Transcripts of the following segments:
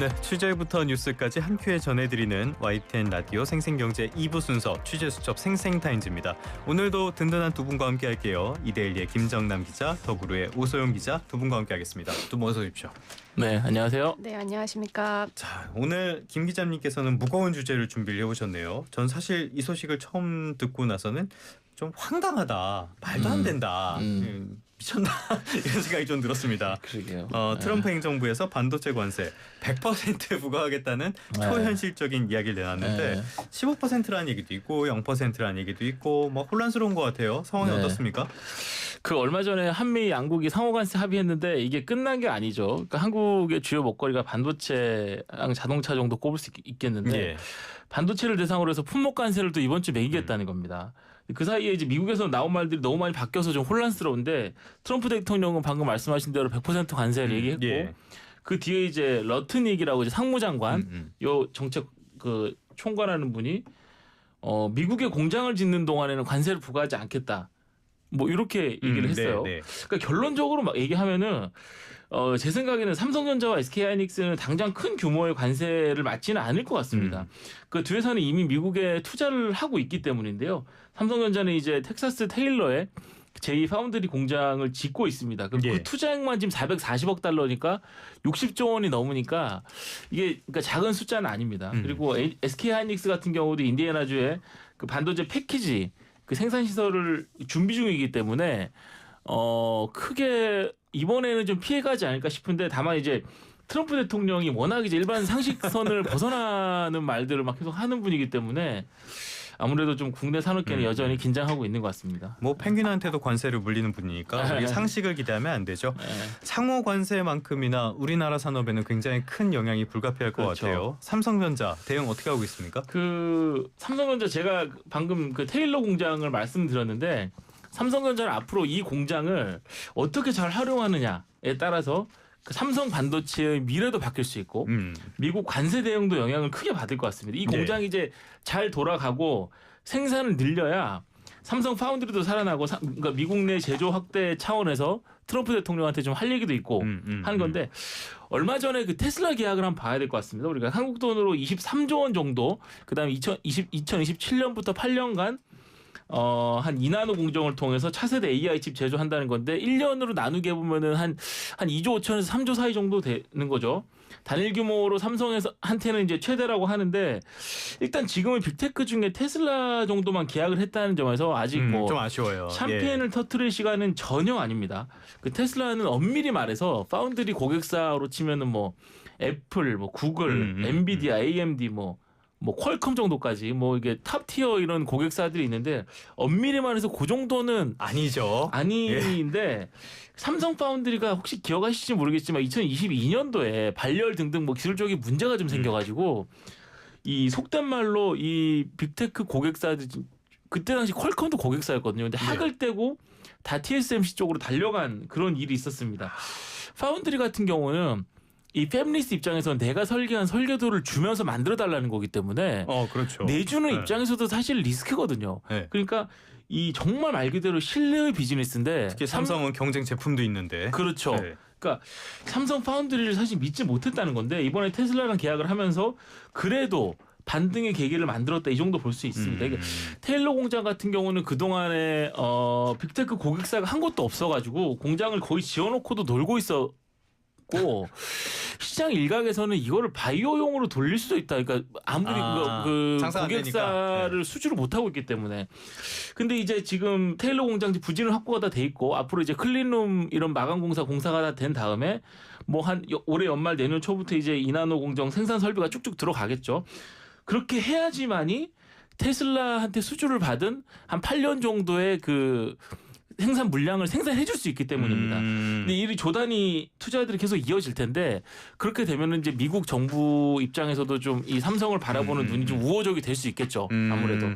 네, 취재부터 뉴스까지 한 큐에 전해드리는 YTN 라디오 생생경제 2부 순서 취재수첩 생생타임즈입니다. 오늘도 든든한 두 분과 함께할게요. 이데일리의 김정남 기자, 더구루의 오소영 기자 두 분과 함께하겠습니다. 두 분 어서 오십시오. 네, 안녕하세요. 네, 안녕하십니까. 자, 오늘 김 기자님께서는 무거운 주제를 준비를 해오셨네요. 전 사실 이 소식을 처음 듣고 나서는 좀 황당하다, 말도 안 된다, 미쳤나 이런 생각이 좀 들었습니다. 그러게요. 트럼프 행정부에서 반도체 관세 100% 부과하겠다는 초현실적인 이야기를 내놨는데 15%라는 얘기도 있고 0%라는 얘기도 있고 뭐 혼란스러운 것 같아요. 상황이 어떻습니까? 그 얼마 전에 한미 양국이 상호관세 합의했는데 이게 끝난 게 아니죠. 그러니까 한국의 주요 먹거리가 반도체랑 자동차 정도 꼽을 수 있겠는데 반도체를 대상으로 해서 품목 관세를 또 이번 주 매기겠다는 겁니다. 그 사이에 이제 미국에서 나온 말들이 너무 많이 바뀌어서 좀 혼란스러운데 트럼프 대통령은 방금 말씀하신 대로 100% 관세를 얘기했고 그 뒤에 이제 러트닉이라고 이제 상무장관 요 정책 그 총괄하는 분이 미국에 공장을 짓는 동안에는 관세를 부과하지 않겠다. 뭐 이렇게 얘기를 했어요. 그러니까 결론적으로 막 얘기하면은 제 생각에는 삼성전자와 SK하이닉스는 당장 큰 규모의 관세를 맞지는 않을 것 같습니다. 그 두 회사는 이미 미국에 투자를 하고 있기 때문인데요. 삼성전자는 이제 텍사스 테일러에 제2 파운드리 공장을 짓고 있습니다. 그 투자액만 지금 440억 달러니까 60조 원이 넘으니까 이게 그러니까 작은 숫자는 아닙니다. 그리고 SK하이닉스 같은 경우도 인디애나주에 그 반도체 패키지 그 생산 시설을 준비 중이기 때문에 크게 이번에는 좀 피해가지 않을까 싶은데 다만 이제 트럼프 대통령이 워낙 이제 일반 상식선을 벗어나는 말들을 막 계속 하는 분이기 때문에 아무래도 좀 국내 산업계는 여전히 긴장하고 있는 것 같습니다. 뭐 펭귄한테도 관세를 물리는 분이니까 우리 상식을 기대하면 안 되죠. 상호 관세만큼이나 우리나라 산업에는 굉장히 큰 영향이 불가피할 것 같아요. 삼성전자 대응 어떻게 하고 있습니까? 그 삼성전자 제가 방금 그 테일러 공장을 말씀드렸는데 삼성전자는 앞으로 이 공장을 어떻게 잘 활용하느냐에 따라서 그 삼성 반도체의 미래도 바뀔 수 있고 미국 관세 대응도 영향을 크게 받을 것 같습니다. 이 공장이 이제 잘 돌아가고 생산을 늘려야 삼성 파운드리도 살아나고 그러니까 미국 내 제조 확대 차원에서 트럼프 대통령한테 좀 할 얘기도 있고 하는 건데 얼마 전에 그 테슬라 계약을 한번 봐야 될 것 같습니다. 우리가 한국 돈으로 23조 원 정도 그다음에 2027년부터 8년간 한 2나노 공정을 통해서 차세대 AI 칩 제조한다는 건데 1년으로 나누게 보면은 한 2조 5천에서 3조 사이 정도 되는 거죠. 단일 규모로 삼성에서 한테는 이제 최대라고 하는데 일단 지금은 빅테크 중에 테슬라 정도만 계약을 했다는 점에서 아직 뭐 좀 아쉬워요. 샴페인을 터트릴 시간은 전혀 아닙니다. 그 테슬라는 엄밀히 말해서 파운드리 고객사로 치면은 뭐 애플, 뭐 구글, 엔비디아, AMD 뭐 퀄컴 정도까지 뭐 이게 탑 티어 이런 고객사들이 있는데 엄밀히 말해서 그 정도는 아니죠. 아닌데 삼성 파운드리가 혹시 기억하실지 모르겠지만 2022년도에 발열 등등 뭐 기술적인 문제가 좀 생겨가지고 이 속된 말로 이 빅테크 고객사들 그때 당시 퀄컴도 고객사였거든요. 근데 학을 떼고 다 TSMC 쪽으로 달려간 그런 일이 있었습니다. 파운드리 같은 경우는 이 패밀리스 입장에서는 내가 설계한 설계도를 주면서 만들어달라는 거기 때문에 그렇죠. 내주는 입장에서도 사실 리스크거든요. 그러니까 이 정말 말 그대로 신뢰의 비즈니스인데 특히 삼성은 경쟁 제품도 있는데 그렇죠. 그러니까 삼성 파운드리를 사실 믿지 못했다는 건데 이번에 테슬라랑 계약을 하면서 그래도 반등의 계기를 만들었다 이 정도 볼 수 있습니다. 그러니까 테일러 공장 같은 경우는 그동안에 빅테크 고객사가 한 곳도 없어가지고 공장을 거의 지어놓고도 놀고 있었고 시장 일각에서는 이거를 바이오용으로 돌릴 수도 있다. 그러니까 아무리 그 고객사를 수주를 못 하고 있기 때문에. 근데 이제 지금 테일러 공장지 부지는 확보가 다 돼 있고 앞으로 이제 클린룸 이런 마감 공사가 다 된 다음에 뭐 한 올해 연말 내년 초부터 이제 이나노 공정 생산 설비가 쭉쭉 들어가겠죠. 그렇게 해야지만이 테슬라한테 수주를 받은 한 8년 정도의 그 생산 물량을 생산해 줄 수 있기 때문입니다. 근데 이 조단위 투자들이 계속 이어질 텐데 그렇게 되면은 이제 미국 정부 입장에서도 좀 이 삼성을 바라보는 눈이 좀 우호적이 될 수 있겠죠. 아무래도.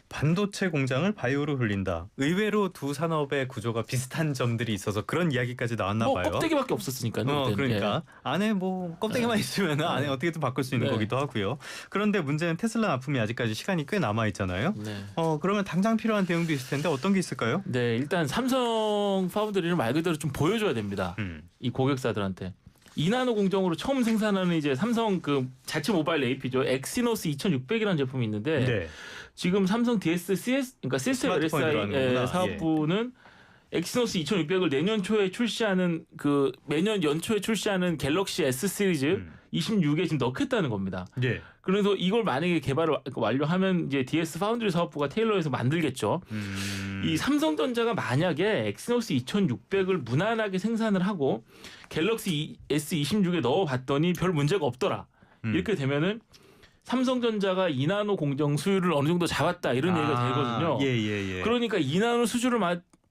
반도체 공장을 바이오로 흘린다. 의외로 두 산업의 구조가 비슷한 점들이 있어서 그런 이야기까지 나왔나 봐요. 껍데기밖에 없었으니까요. 그러니까 안에 뭐 껍데기만 있으면 안에 어떻게든 바꿀 수 있는 거기도 하고요. 그런데 문제는 테슬라 납품이 아직까지 시간이 꽤 남아 있잖아요. 그러면 당장 필요한 대응도 있을 텐데 어떤 게 있을까요? 네, 일단 삼성 파운드리는 말 그대로 좀 보여줘야 됩니다. 이 고객사들한테. 2나노 공정으로 처음 생산하는 이제 삼성 그 자체 모바일 AP죠. 엑시노스 2600이라는 제품이 있는데 네. 지금 삼성 DS 그러니까 CSL 스마트폰에 들어가는 LSI 거구나. 사업부는 엑시노스 2600을 내년 초에 출시하는 그 매년 연초에 출시하는 갤럭시 S 시리즈 26에 지금 넣겠다는 겁니다. 예. 그래서 이걸 만약에 개발을 완료하면 이제 DS 파운드리 사업부가 테일러해서 만들겠죠. 이 삼성전자가 만약에 엑시노스 2600을 무난하게 생산을 하고 갤럭시 S26에 넣어봤더니 별 문제가 없더라. 이렇게 되면은 삼성전자가 2나노 공정 수율을 어느 정도 잡았다 이런 얘기가 되거든요. 예. 그러니까 2나노 수준을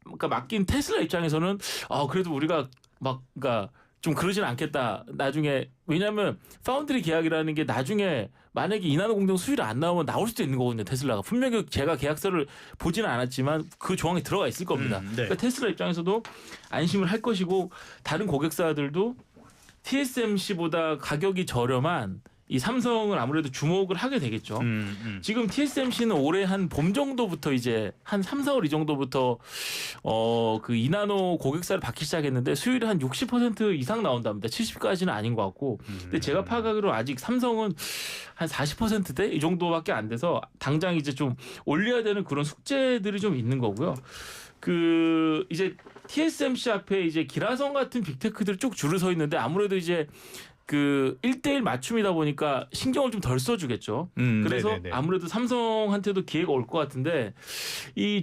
그러니까 맡긴 테슬라 입장에서는 그래도 우리가 그러니까 좀 그러진 않겠다. 나중에 왜냐하면 파운드리 계약이라는 게 나중에 만약에 2나노 공정 수율이 안 나오면 나올 수도 있는 거거든요. 테슬라가 분명히 제가 계약서를 보지는 않았지만 그 조항이 들어가 있을 겁니다. 네. 그러니까 테슬라 입장에서도 안심을 할 것이고 다른 고객사들도 TSMC보다 가격이 저렴한 이 삼성을 아무래도 주목을 하게 되겠죠. 지금 TSMC는 올해 한 봄 정도부터 이제 한 3, 4월 이 정도부터 그 2나노 고객사를 받기 시작했는데 수율이 한 60% 이상 나온답니다. 70까지는 아닌 것 같고. 근데 제가 파악하기로 아직 삼성은 한 40%대 이 정도밖에 안 돼서 당장 이제 좀 올려야 되는 그런 숙제들이 좀 있는 거고요. 그 이제 TSMC 앞에 이제 기라성 같은 빅테크들이 쭉 줄을 서 있는데 아무래도 이제 그 1대1 맞춤이다 보니까 신경을 좀 덜 써주겠죠. 그래서 네네네. 아무래도 삼성한테도 기회가 올 것 같은데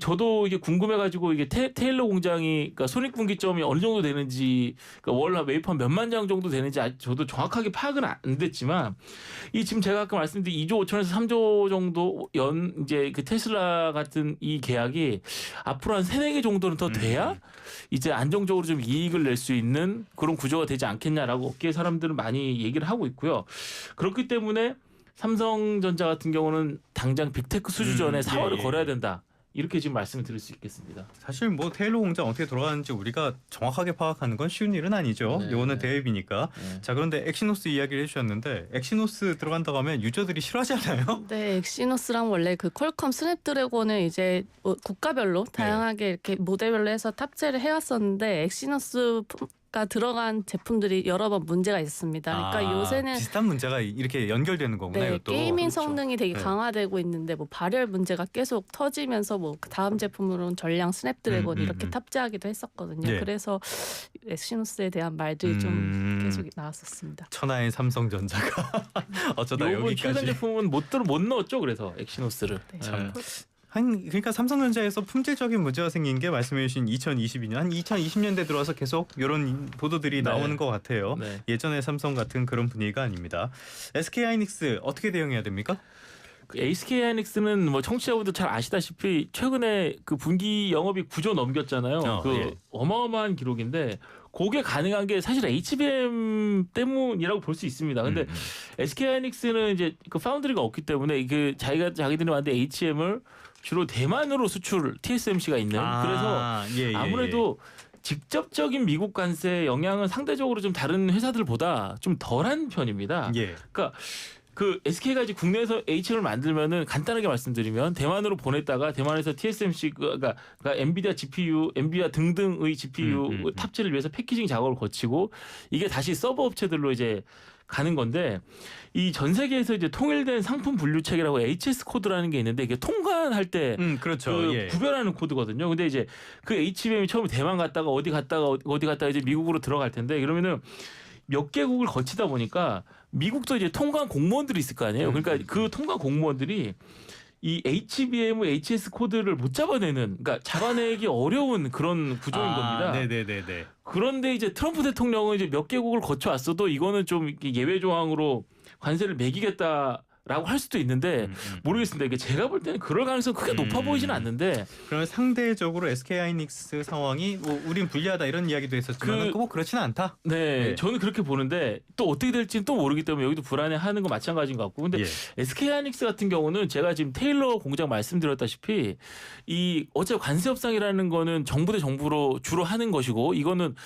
저도 이게 궁금해가지고 이게 테일러 공장이 그러니까 손익분기점이 어느 정도 되는지 그러니까 월 매입한 몇만 장 정도 되는지 저도 정확하게 파악은 안 됐지만 지금 제가 아까 말씀드린 2조 5천에서 3조 정도 이제 그 테슬라 같은 이 계약이 앞으로 한 3-4개 정도는 더 돼야 이제 안정적으로 좀 이익을 낼 수 있는 그런 구조가 되지 않겠냐라고 업계 사람들은 많이 얘기를 하고 있고요. 그렇기 때문에 삼성전자 같은 경우는 당장 빅테크 수주 전에 4월을 걸어야 된다. 이렇게 지금 말씀을 드릴 수 있겠습니다. 사실 뭐 테일러 공장 어떻게 돌아가는지 우리가 정확하게 파악하는 건 쉬운 일은 아니죠. 네, 이거는 네. 대회비니까. 네. 자, 그런데 엑시노스 이야기를 해주셨는데 엑시노스 들어간다고 하면 유저들이 싫어하지 않아요? 네, 엑시노스랑 원래 그 퀄컴 스냅드래곤을 이제 국가별로 다양하게 이렇게 모델별로 해서 탑재를 해왔었는데 엑시노스가 들어간 제품들이 여러 번 문제가 있습니다. 그러니까 요새는 비슷한 문제가 이렇게 연결되는 거구나요. 네, 또. 게이밍 그렇죠. 성능이 되게 네. 강화되고 있는데 뭐 발열 문제가 계속 터지면서 뭐 다음 제품으로는 전량 스냅드래곤 이렇게 탑재하기도 했었거든요. 네. 그래서 엑시노스에 대한 말들이 좀 계속 나왔었습니다. 천하의 삼성전자가 어쩌다 이번 최근 여기까지. 제품은 못 넣었죠. 그래서 엑시노스를. 네. 네. 그러니까 삼성전자에서 품질적인 문제가 생긴 게 말씀해주신 2022년, 한 2020년대 들어와서 계속 이런 보도들이 네. 나오는 것 같아요. 네. 예전의 삼성 같은 그런 분위기가 아닙니다. SK하이닉스 어떻게 대응해야 됩니까? 그 SK하이닉스는 뭐 청취자분들 잘 아시다시피 최근에 그 분기 영업이 9조 넘겼잖아요. 예. 어마어마한 기록인데 그게 가능한 게 사실 HBM 때문이라고 볼 수 있습니다. 근데 SK하이닉스는 이제 그 파운드리가 없기 때문에 그 자기들이 만든 HBM을 주로 대만으로 수출 TSMC가 있는 그래서 예. 아무래도 직접적인 미국 관세의 영향은 상대적으로 좀 다른 회사들보다 좀 덜한 편입니다. 예. 그러니까 그 SK가 이제 국내에서 HM을 만들면은 간단하게 말씀드리면 대만으로 보냈다가 대만에서 TSMC 그러니까 엔비디아 GPU, 엔비디아 등등의 GPU 탑재를 위해서 패키징 작업을 거치고 이게 다시 서버 업체들로 이제 가는 건데 이 전 세계에서 이제 통일된 상품 분류 체계라고 HS 코드라는 게 있는데 이게 통관할 때 그렇죠. 예. 구별하는 코드거든요. 근데 이제 그 HBM이 처음에 대만 갔다가 어디 갔다가 이제 미국으로 들어갈 텐데 그러면은 몇 개국을 거치다 보니까 미국도 이제 통관 공무원들이 있을 거 아니에요. 그러니까 그 통관 공무원들이 이 HBM, HS 코드를 못 잡아내는, 그러니까 잡아내기 어려운 그런 구조인 겁니다. 네네네네. 그런데 이제 트럼프 대통령은 이제 몇 개국을 거쳐왔어도 이거는 좀 이렇게 예외 조항으로 관세를 매기겠다라고 할 수도 있는데 모르겠습니다. 이게 제가 볼 때는 그럴 가능성이 크게 높아 보이지는 않는데. 그러면 상대적으로 SK하이닉스 상황이 뭐 우린 불리하다 이런 이야기도 했었지만 꼭 그렇지는 않다. 네, 저는 그렇게 보는데 또 어떻게 될지는 또 모르기 때문에 여기도 불안해하는 거 마찬가지인 것 같고. 근데 예. SK하이닉스 같은 경우는 제가 지금 테일러 공장 말씀드렸다시피 이 어차피 관세 협상이라는 거는 정부 대 정부로 주로 하는 것이고 이거는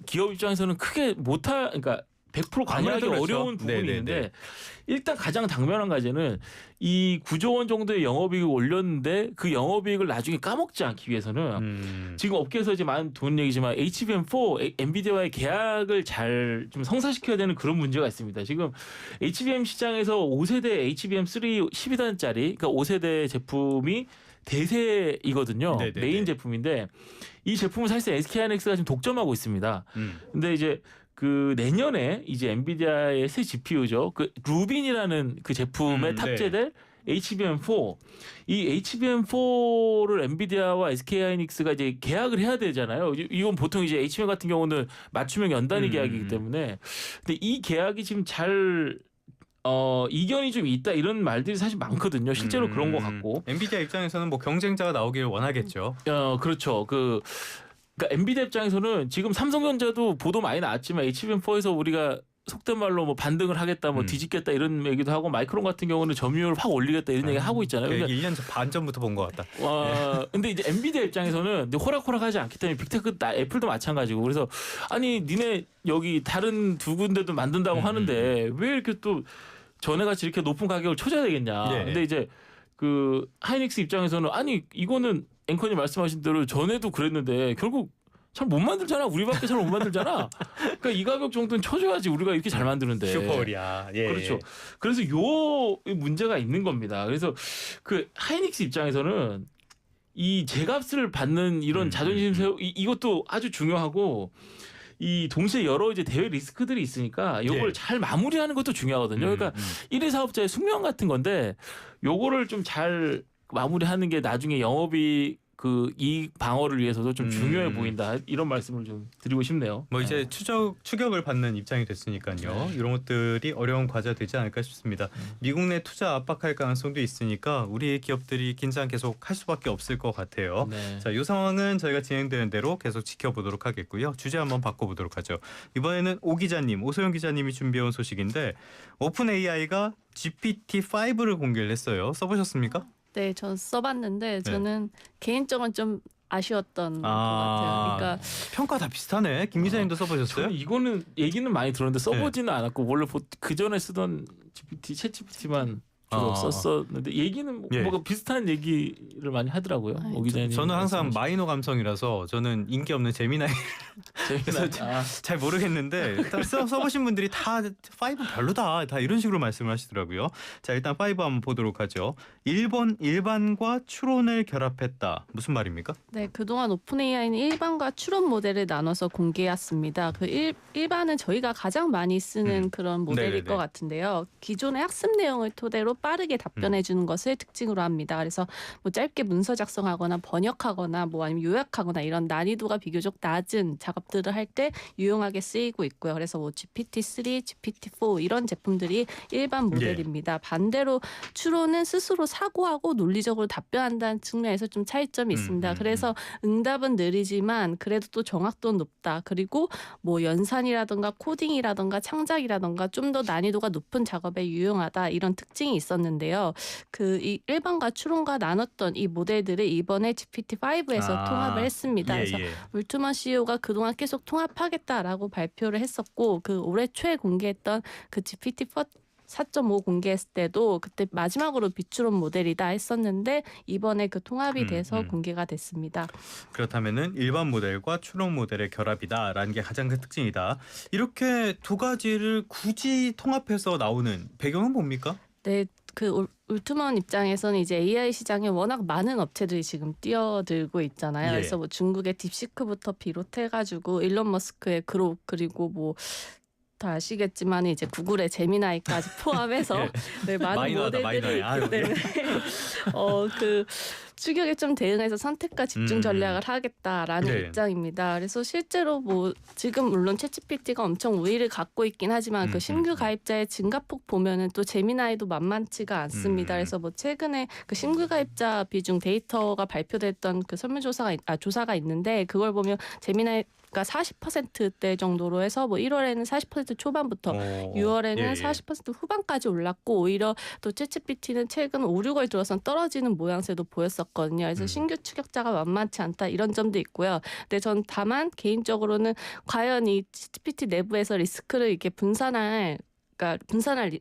기업 입장에서는 크게 그러니까 100% 관여하기 아무래도 어려운 그렇죠. 부분이 네네네. 있는데 일단 가장 당면한 과제는 이 9조 원 정도의 영업이익을 올렸는데 그 영업이익을 나중에 까먹지 않기 위해서는 지금 업계에서 이제 많은 돈 얘기지만 HBM4 엔비디아와의 계약을 잘 좀 성사시켜야 되는 그런 문제가 있습니다. 지금 HBM 시장에서 5세대 HBM3 12단짜리 그러니까 5세대 제품이 대세이거든요. 네네네. 메인 제품인데 이 제품을 사실상 SK하이닉스가 지금 독점하고 있습니다. 근데 이제 그 내년에 이제 엔비디아의 새 GPU죠. 그 루빈이라는 그 제품에 네. 탑재될 HBM4 이 HBM4를 엔비디아와 SK하이닉스가 이제 계약을 해야 되잖아요. 이건 보통 이제 HBM 같은 경우는 맞춤형 연단위 계약이기 때문에 근데 이 계약이 지금 잘 이견이 좀 있다 이런 말들이 사실 많거든요. 실제로 그런 것 같고. 엔비디아 입장에서는 뭐 경쟁자가 나오길 원하겠죠. 그렇죠. 그러니까 엔비디아 입장에서는 지금 삼성전자도 보도 많이 나왔지만 HBM4에서 우리가 속된 말로 뭐 반등을 하겠다, 뭐 뒤집겠다 이런 얘기도 하고 마이크론 같은 경우는 점유율을 확 올리겠다 이런 얘기 하고 있잖아요. 그러니까 근데 1년 반 전부터 본 것 같다. 근데 이제 엔비디아 입장에서는 호락호락하지 않기 때문에 빅테크 애플도 마찬가지고 그래서 아니 니네 여기 다른 두 군데도 만든다고 하는데 왜 이렇게 또 전에같이 이렇게 높은 가격을 쳐줘야 되겠냐. 네. 근데 이제 그 하이닉스 입장에서는 아니 이거는 앵커님 말씀하신 대로 전에도 그랬는데 결국 잘 못 만들잖아. 우리밖에 잘 못 만들잖아. 그러니까 이 가격 정도는 쳐줘야지 우리가 이렇게 잘 만드는데. 슈퍼홀이야. 예. 그렇죠. 그래서 요 문제가 있는 겁니다. 그래서 그 하이닉스 입장에서는 이 제값을 받는 이런 자존심 세우 이것도 아주 중요하고 이 동시에 여러 이제 대외 리스크들이 있으니까 요걸 예. 잘 마무리하는 것도 중요하거든요. 그러니까 1위 사업자의 숙명 같은 건데 요거를 좀 잘 마무리하는 게 나중에 영업이 그 이 방어를 위해서도 좀 중요해 보인다 이런 말씀을 좀 드리고 싶네요. 뭐 이제 추격을 받는 입장이 됐으니까요. 이런 것들이 어려운 과제가 되지 않을까 싶습니다. 미국 내 투자 압박할 가능성도 있으니까 우리 기업들이 긴장 계속 할 수밖에 없을 것 같아요. 네. 자, 이 상황은 저희가 진행되는 대로 계속 지켜보도록 하겠고요. 주제 한번 바꿔보도록 하죠. 이번에는 오소영 기자님이 준비해온 소식인데 오픈 AI가 GPT-5를 공개를 했어요. 써보셨습니까? 네, 전 써봤는데 저는 개인적으로 좀 아쉬웠던 것 같아요. 그러니까 평가 다 비슷하네. 김 기자님도 써보셨어요? 저는 이거는 얘기는 많이 들었는데 써보지는 않았고 원래 그 전에 쓰던 챗 GPT만 주로 썼었는데 얘기는 뭐가 비슷한 얘기를 많이 하더라고요. 오 기자님. 저는 항상 마이너 감성이라서 저는 인기 없는 제미나이 그래서 잘 모르겠는데 일단 써보신 분들이 다 5 별로다 다 이런 식으로 말씀을 하시더라고요. 자, 일단 5 한번 보도록 하죠. 일반과 추론을 결합했다. 무슨 말입니까? 네, 그동안 오픈 AI는 일반과 추론 모델을 나눠서 공개했습니다. 그 일반은 저희가 가장 많이 쓰는 그런 모델일 네네네. 것 같은데요. 기존의 학습 내용을 토대로 빠르게 답변해 주는 것을 특징으로 합니다. 그래서 뭐 짧게 문서 작성하거나 번역하거나 뭐 아니면 요약하거나 이런 난이도가 비교적 낮은 작업들을 할 때 유용하게 쓰이고 있고요. 그래서 뭐 GPT-3, GPT-4 이런 제품들이 일반 모델입니다. 반대로 추론은 스스로 사고하고 논리적으로 답변한다는 측면에서 좀 차이점이 있습니다. 그래서 응답은 느리지만 그래도 또 정확도는 높다. 그리고 뭐 연산이라든가 코딩이라든가 창작이라든가 좀 더 난이도가 높은 작업에 유용하다 이런 특징이 있었는데요. 이 일반과 추론과 나눴던 이 모델들을 이번에 GPT-5에서 통합을 했습니다. 그래서 울트먼 CEO가 그동안 계속 통합하겠다라고 발표를 했었고 그 올해 초에 공개했던 그 GPT-4 4.5 공개했을 때도 그때 마지막으로 비추론 모델이다 했었는데 이번에 그 통합이 돼서 공개가 됐습니다. 그렇다면은 일반 모델과 추론 모델의 결합이다라는 게 가장 큰 특징이다. 이렇게 두 가지를 굳이 통합해서 나오는 배경은 뭡니까? 네, 그 울트먼 입장에서는 이제 AI 시장에 워낙 많은 업체들이 지금 뛰어들고 있잖아요. 그래서 뭐 중국의 딥시크부터 비롯해가지고 일론 머스크의 그록 그리고 뭐 다 아시겠지만 이제 구글의 제미나이까지 포함해서 네, 많은 모델들이 그 추격에 좀 대응해서 선택과 집중 전략을 하겠다라는 입장입니다. 그래서 실제로 뭐 지금 물론 챗GPT가 엄청 우위를 갖고 있긴 하지만 그 신규 가입자의 증가폭 보면은 또 제미나이도 만만치가 않습니다. 그래서 뭐 최근에 그 신규 가입자 비중 데이터가 발표됐던 그 설문조사가 조사가 있는데 그걸 보면 제미나이 그러니까 40%대 정도로 해서 뭐 1월에는 40% 초반부터 6월에는 예, 예. 40% 후반까지 올랐고 오히려 또 챗GPT는 최근 5, 6월 들어선 떨어지는 모양새도 보였었거든요. 그래서 신규 추격자가 만만치 않다 이런 점도 있고요. 근데 전 다만 개인적으로는 과연 이 챗GPT 내부에서 리스크를 이렇게 분산할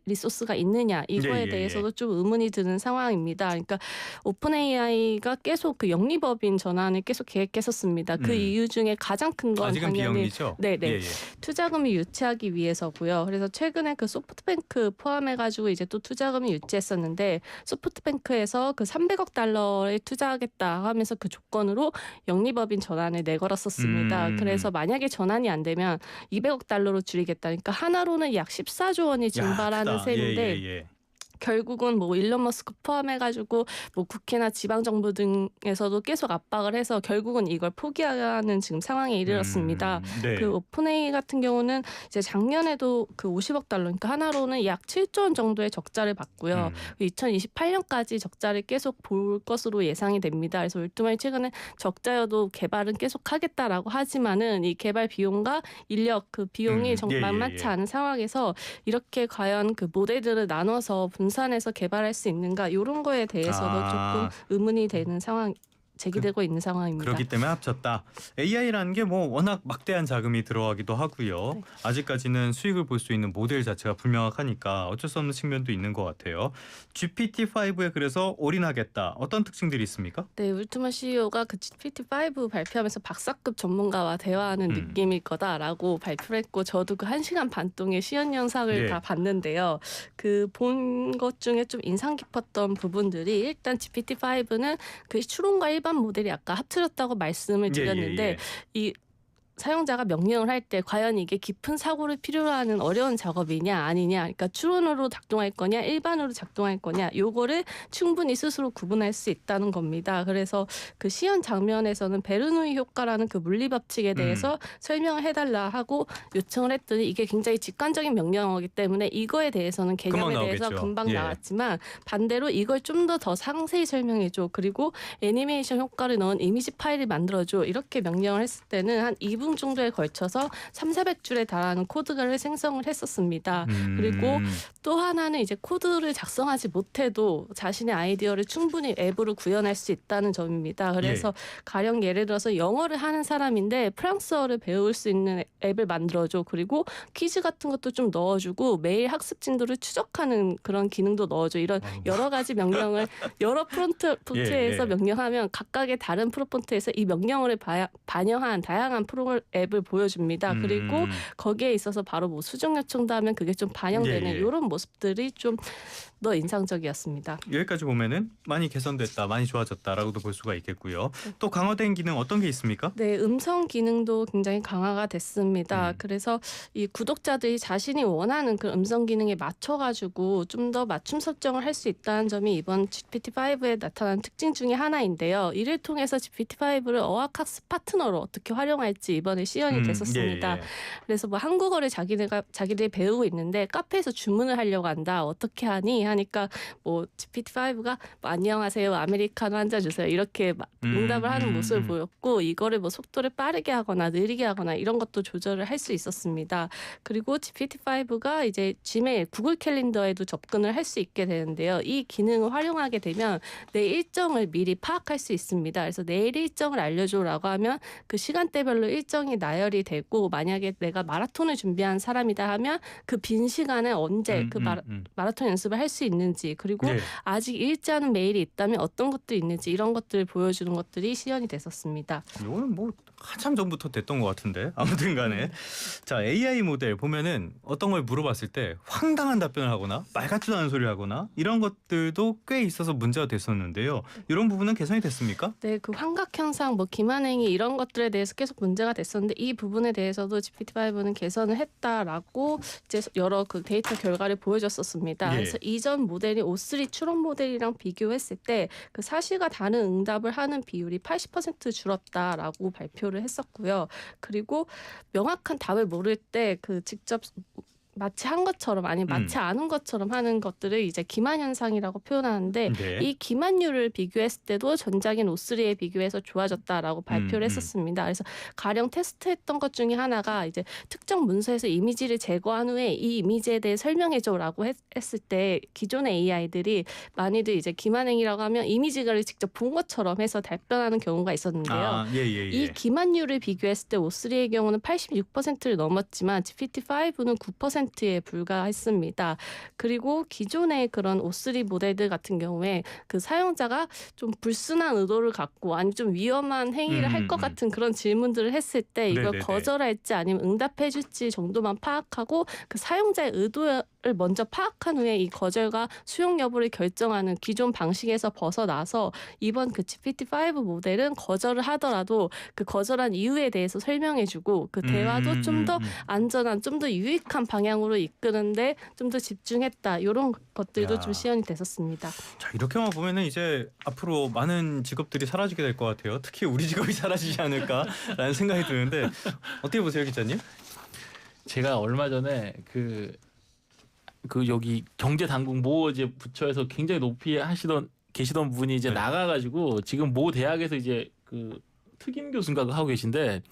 리소스가 있느냐 이거에 예, 예, 대해서도 좀 의문이 드는 상황입니다. 그러니까 오픈 AI가 계속 그 영리법인 전환을 계속 계획했었습니다. 그 이유 중에 가장 큰 건 아직은 당연히 비영리죠? 네네 예, 예. 투자금을 유치하기 위해서고요. 그래서 최근에 그 소프트뱅크 포함해가지고 이제 또 투자금을 유치했었는데 소프트뱅크에서 그 300억 달러에 투자하겠다 하면서 그 조건으로 영리법인 전환을 내걸었었습니다. 그래서 만약에 전환이 안 되면 200억 달러로 줄이겠다. 그러니까 하나로는 약 14조 원이 증발하는 크다. 셈인데 예, 예. 결국은 뭐 일론 머스크 포함해가지고 뭐 국회나 지방 정부 등에서도 계속 압박을 해서 결국은 이걸 포기하는 지금 상황에 이르렀습니다. 네. 그 오픈AI 같은 경우는 이제 작년에도 그 50억 달러, 그러니까 하나로는 약 7조 원 정도의 적자를 봤고요. 2028년까지 적자를 계속 볼 것으로 예상이 됩니다. 그래서 울트만이 최근에 적자여도 개발은 계속 하겠다라고 하지만은 이 개발 비용과 인력 그 비용이 정말 만만치 않은 상황에서 이렇게 과연 그 모델들을 나눠서 분산해서 개발할 수 있는가 이런 거에 대해서도 조금 의문이 되는 상황 제기되고 있는 상황입니다. 그렇기 때문에 합쳤다. AI라는 게 뭐 워낙 막대한 자금이 들어가기도 하고요. 네. 아직까지는 수익을 볼 수 있는 모델 자체가 불명확하니까 어쩔 수 없는 측면도 있는 것 같아요. GPT-5에 그래서 올인하겠다. 어떤 특징들이 있습니까? 네, 울트만 CEO가 그 GPT-5 발표하면서 박사급 전문가와 대화하는 느낌일 거다라고 발표를 했고 저도 그 1시간 반 동의 시연 영상을 다 봤는데요. 그 본 것 중에 좀 인상 깊었던 부분들이 일단 GPT-5는 그 추론과 일반 모델이 아까 합쳐졌다고 말씀을 드렸는데 이 사용자가 명령을 할 때 과연 이게 깊은 사고를 필요로 하는 어려운 작업이냐 아니냐, 그러니까 추론으로 작동할 거냐 일반으로 작동할 거냐 요거를 충분히 스스로 구분할 수 있다는 겁니다. 그래서 그 시연 장면에서는 베르누이 효과라는 그 물리 법칙에 대해서 설명을 해달라 하고 요청을 했더니 이게 굉장히 직관적인 명령어이기 때문에 이거에 대해서는 개념에 대해서 금방 나왔지만 반대로 이걸 좀 더 상세히 설명해줘, 그리고 애니메이션 효과를 넣은 이미지 파일을 만들어줘, 이렇게 명령을 했을 때는 한 2분 정도에 걸쳐서 300~400줄에 달하는 코드를 생성을 했었습니다. 그리고 또 하나는 이제 코드를 작성하지 못해도 자신의 아이디어를 충분히 앱으로 구현할 수 있다는 점입니다. 그래서 가령 예를 들어서 영어를 하는 사람인데 프랑스어를 배울 수 있는 앱을 만들어줘. 그리고 퀴즈 같은 것도 좀 넣어주고 매일 학습 진도를 추적하는 그런 기능도 넣어줘. 이런 여러 가지 명령을 여러 프론트에서 명령하면 각각의 다른 프롬프트에서 이 명령어를 반영한 다양한 프로그램 앱을 보여줍니다. 그리고 거기에 있어서 바로 뭐 수정 요청도 하면 그게 좀 반영되는 이런 모습들이 좀 더 인상적이었습니다. 여기까지 보면은 많이 개선됐다, 많이 좋아졌다라고도 볼 수가 있겠고요. 또 강화된 기능 어떤 게 있습니까? 네, 음성 기능도 굉장히 강화가 됐습니다. 그래서 이 구독자들이 자신이 원하는 그 음성 기능에 맞춰가지고 좀 더 맞춤 설정을 할 수 있다는 점이 이번 GPT-5에 나타난 특징 중에 하나인데요. 이를 통해서 GPT-5를 어학학습 파트너로 어떻게 활용할지 이번에 시연이 됐었습니다. 그래서 뭐 한국어를 자기들이 배우고 있는데 카페에서 주문을 하려고 한다. 어떻게 하니? 하니까 뭐 GPT-5가 뭐 안녕하세요, 아메리카노 한 잔 주세요, 이렇게 응답을 하는 모습을 보였고 이거를 뭐 속도를 빠르게 하거나 느리게 하거나 이런 것도 조절을 할 수 있었습니다. 그리고 GPT-5가 이제 지메일, 구글 캘린더에도 접근을 할 수 있게 되는데요. 이 기능을 활용하게 되면 내 일정을 미리 파악할 수 있습니다. 그래서 내일 일정을 알려줘라고 하면 그 시간대별로 일정이 나열이 되고 만약에 내가 마라톤을 준비한 사람이다 하면 그 빈 시간에 언제 그 마라톤 연습을 할 수 있는지, 그리고 아직 읽지 않은 메일이 있다면 어떤 것들이 있는지 이런 것들을 보여주는 것들이 시연이 됐었습니다. 이거는 뭐 한참 전부터 됐던 것 같은데 아무튼 간에 자, AI 모델 보면은 어떤 걸 물어봤을 때 황당한 답변을 하거나 말 같지도 않은 소리를 하거나 이런 것들도 꽤 있어서 문제가 됐었는데요. 이런 부분은 개선이 됐습니까? 네, 그 환각 현상, 뭐 기만행위 이런 것들에 대해서 계속 문제가 됐었는데 이 부분에 대해서도 GPT-5는 개선을 했다라고 이제 여러 그 데이터 결과를 보여줬었습니다. 그래서 이전 모델이 O3 추론 모델이랑 비교했을 때 그 사실과 다른 응답을 하는 비율이 80% 줄었다라고 발표를 했었고요. 그리고 명확한 답을 모를 때 그 직접 마치 한 것처럼 아니면 마치 않은 것처럼 하는 것들을 이제 기만 현상이라고 표현하는데 네. 이 기만율을 비교했을 때도 전작인 O3에 비교해서 좋아졌다고 발표를 했었습니다. 그래서 가령 테스트했던 것 중에 하나가 이제 특정 문서에서 이미지를 제거한 후에 이 이미지에 대해 설명해줘라고 했을 때 기존의 AI들이 많이들 이제 기만행위라고 하면 이미지를 직접 본 것처럼 해서 답변하는 경우가 있었는데요. 이 기만율을 비교했을 때 O3의 경우는 86%를 넘었지만 GPT-5는 9%에 불과했습니다. 그리고 기존의 그런 O3 모델들 같은 경우에 그 사용자가 좀 불순한 의도를 갖고 아니면 좀 위험한 행위를 할 것 같은 그런 질문들을 했을 때 이걸 네네네. 거절할지 아니면 응답해줄지 정도만 파악하고 그 사용자의 의도를 먼저 파악한 후에 이 거절과 수용 여부를 결정하는 기존 방식에서 벗어나서 이번 그 GPT-5 모델은 거절을 하더라도 그 거절한 이유에 대해서 설명해주고 그 대화도 좀 더 안전한, 좀 더 유익한 방향으로 이끄는데 좀 더 집중했다. 이런 것들도 좀 시연이 됐었습니다. 자, 이렇게만 보면은 이제 앞으로 많은 직업들이 사라지게 될 것 같아요. 특히 우리 직업이 사라지지 않을까라는 생각이 드는데 어떻게 보세요, 기자님? 제가 얼마 전에 그 여기 경제당국 모 이제 부처에서 굉장히 높이 계시던 분이 이제 네. 나가가지고 지금 모 대학에서 이제 그 특임 교수인가 하고 계신데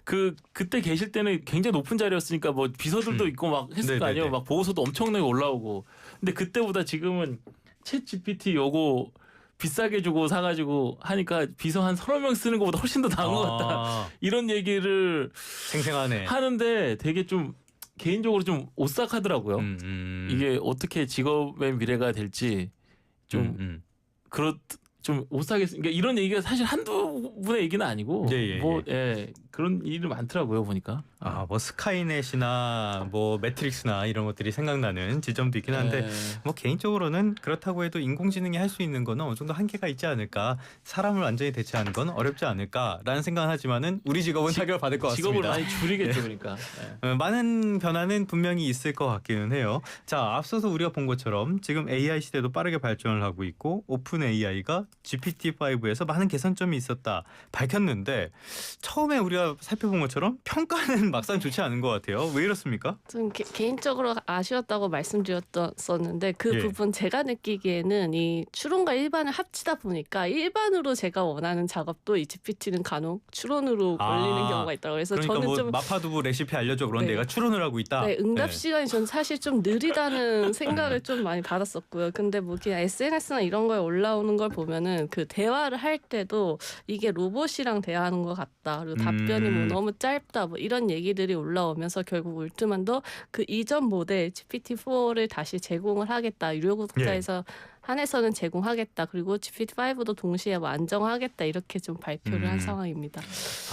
그때 계실 때는 굉장히 높은 자리였으니까 뭐 비서들도 있고 막 했을 거 아니에요. 막 보고서도 엄청나게 올라오고. 근데 그때보다 지금은 챗 GPT 요거 비싸게 주고 사가지고 하니까 비서 한 30명 쓰는 것보다 훨씬 더 나은 것 같다. 이런 얘기를 생생하네. 하는데 되게 좀 개인적으로 좀 오싹하더라고요. 이게 어떻게 직업의 미래가 될지 좀 좀 오싹했. 그러니까 이런 얘기가 사실 한두 분의 얘기는 아니고 그런 일이 많더라고요 보니까. 뭐 스카이넷이나 뭐 매트릭스나 이런 것들이 생각나는 지점도 있긴 한데 뭐 개인적으로는 그렇다고 해도 인공지능이 할 수 있는 거는 어느 정도 한계가 있지 않을까. 사람을 완전히 대체하는 건 어렵지 않을까라는 생각은 하지만은 우리 직업은 타격을 받을 것 같습니다. 직업을 많이 줄이겠죠 그러니까. 많은 변화는 분명히 있을 것 같기는 해요. 자, 앞서서 우리가 본 것처럼 지금 AI 시대도 빠르게 발전을 하고 있고 오픈 AI가 GPT-5에서 많은 개선점이 있었다 밝혔는데 처음에 우리가 살펴본 것처럼 평가는 막상 좋지 않은 것 같아요. 왜 이렇습니까? 좀 개인적으로 아쉬웠다고 말씀드렸었는데 그 부분 제가 느끼기에는 이 추론과 일반을 합치다 보니까 일반으로 제가 원하는 작업도 이 GPT는 간혹 추론으로 걸리는 경우가 있더라고요. 그래서 그러니까 저는 뭐 좀 마파두부 레시피 알려줘 그런 데가 추론을 하고 있다. 네, 응답 시간이 전 사실 좀 느리다는 생각을 좀 많이 받았었고요. 근데 뭐 그냥 SNS나 이런 거에 올라오는 걸 보면은 그 대화를 할 때도 이게 로봇이랑 대화하는 것 같다. 그리고 답변이 뭐 너무 짧다. 뭐 이런 얘기들이 올라오면서 결국 울트만도 그 이전 모델 GPT-4를 다시 제공을 하겠다. 유료 구독자에서 한해서는 제공하겠다. 그리고 GPT-5도 동시에 뭐 안정하겠다. 이렇게 좀 발표를 한 상황입니다.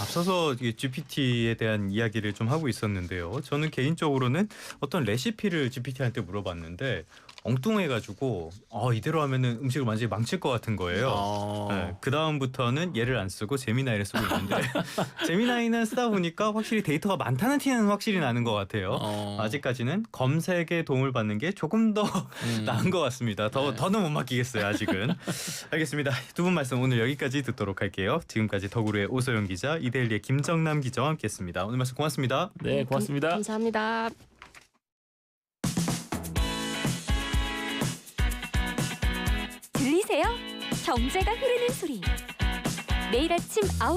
앞서서 GPT에 대한 이야기를 좀 하고 있었는데요. 저는 개인적으로는 어떤 레시피를 GPT한테 물어봤는데 엉뚱해가지고 이대로 하면은 음식을 완전히 망칠 것 같은 거예요. 네, 그 다음부터는 얘를 안 쓰고 제미나이를 쓰고 있는데 제미나이는 쓰다 보니까 확실히 데이터가 많다는 티는 확실히 나는 것 같아요. 아직까지는 검색에 도움을 받는 게 조금 더 나은 것 같습니다. 더는 못 맡기겠어요 아직은. 알겠습니다. 두 분 말씀 오늘 여기까지 듣도록 할게요. 지금까지 더구루의 오소영 기자, 이데일리의 김정남 기자와 함께했습니다. 오늘 말씀 고맙습니다. 네, 고맙습니다. 감사합니다. 들리세요? 경제가 흐르는 소리. 매일 아침 9시